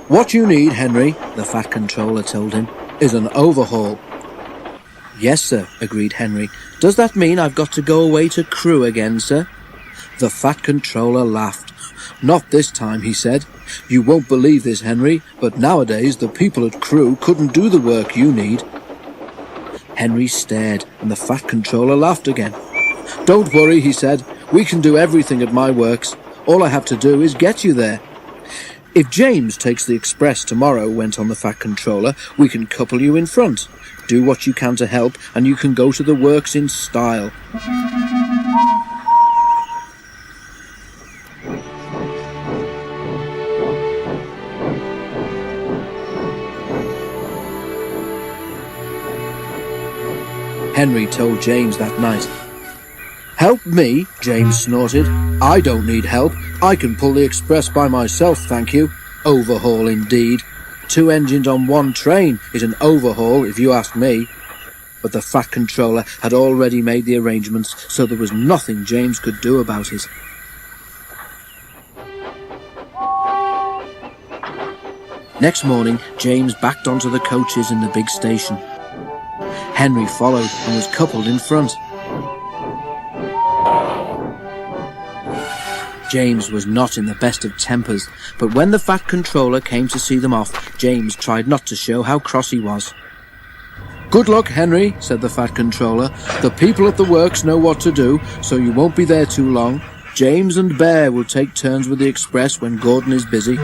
"What you need, Henry," the Fat Controller told him, "is an overhaul." "Yes, sir," agreed Henry. "Does that mean I've got to go away to Crewe again, sir?" The Fat Controller laughed. "Not this time," he said. "You won't believe this, Henry, but nowadays the people at Crewe couldn't do the work you need." Henry stared, and the Fat Controller laughed again. "Don't worry," he said. "We can do everything at my works. All I have to do is get you there." "If James takes the express tomorrow," went on the Fat Controller, "we can couple you in front. Do what you can to help, and you can go to the works in style." Henry told James that night. "Help me?" James snorted. "I don't need help. I can pull the express by myself, thank you. Overhaul indeed. 2 engines on 1 train is an overhaul, if you ask me." But the Fat Controller had already made the arrangements, so there was nothing James could do about it. Next morning, James backed onto the coaches in the big station. Henry followed and was coupled in front. James was not in the best of tempers, but when the Fat Controller came to see them off, James tried not to show how cross he was. "Good luck, Henry," said the Fat Controller. "The people at the works know what to do, so you won't be there too long. James and Vere will take turns with the express when Gordon is busy."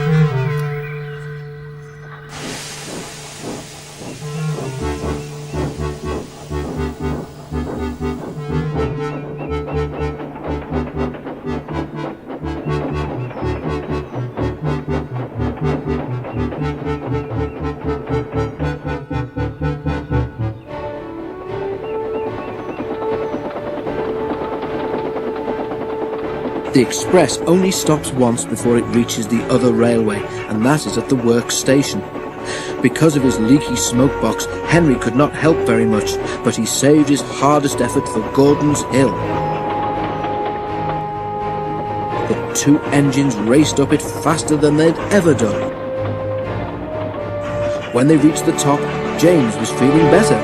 The express only stops once before it reaches the other railway, and that is at the works station. Because of his leaky smoke box, Henry could not help very much, but he saved his hardest effort for Gordon's Hill. The 2 engines raced up it faster than they'd ever done. When they reached the top, James was feeling better.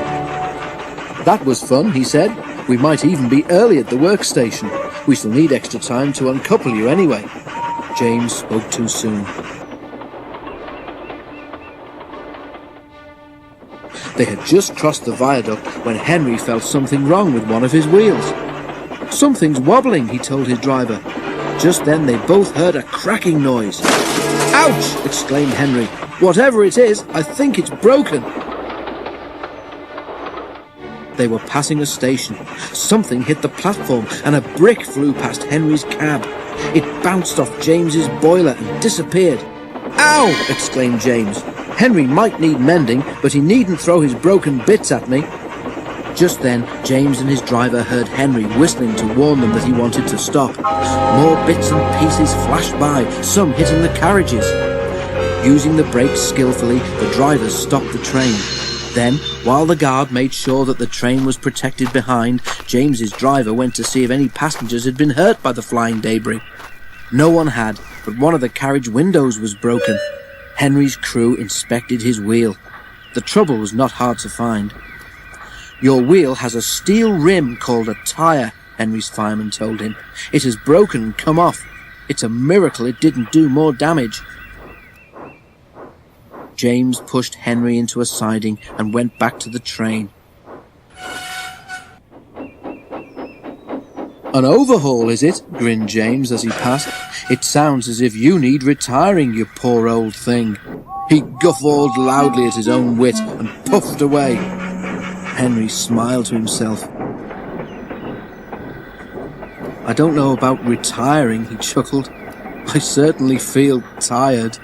"That was fun," he said. "We might even be early at the workstation. We shall need extra time to uncouple you anyway." James spoke too soon. They had just crossed the viaduct when Henry felt something wrong with one of his wheels. "Something's wobbling," he told his driver. Just then they both heard a cracking noise. "Ouch!" exclaimed Henry. "Whatever it is, I think it's broken." They were passing a station. Something hit the platform and a brick flew past Henry's cab. It bounced off James's boiler and disappeared. "Ow!" exclaimed James. "Henry might need mending, but he needn't throw his broken bits at me." Just then, James and his driver heard Henry whistling to warn them that he wanted to stop. More bits and pieces flashed by, some hitting the carriages. Using the brakes skillfully, the drivers stopped the train. Then, while the guard made sure that the train was protected behind, James's driver went to see if any passengers had been hurt by the flying debris. No one had, but one of the carriage windows was broken. Henry's crew inspected his wheel. The trouble was not hard to find. "Your wheel has a steel rim called a tyre," Henry's fireman told him. "It has broken and come off. It's a miracle it didn't do more damage." James pushed Henry into a siding and went back to the train. "An overhaul, is it?" grinned James as he passed. "It sounds as if you need retiring, you poor old thing." He guffawed loudly at his own wit and puffed away. Henry smiled to himself. "I don't know about retiring," he chuckled. "I certainly feel tired."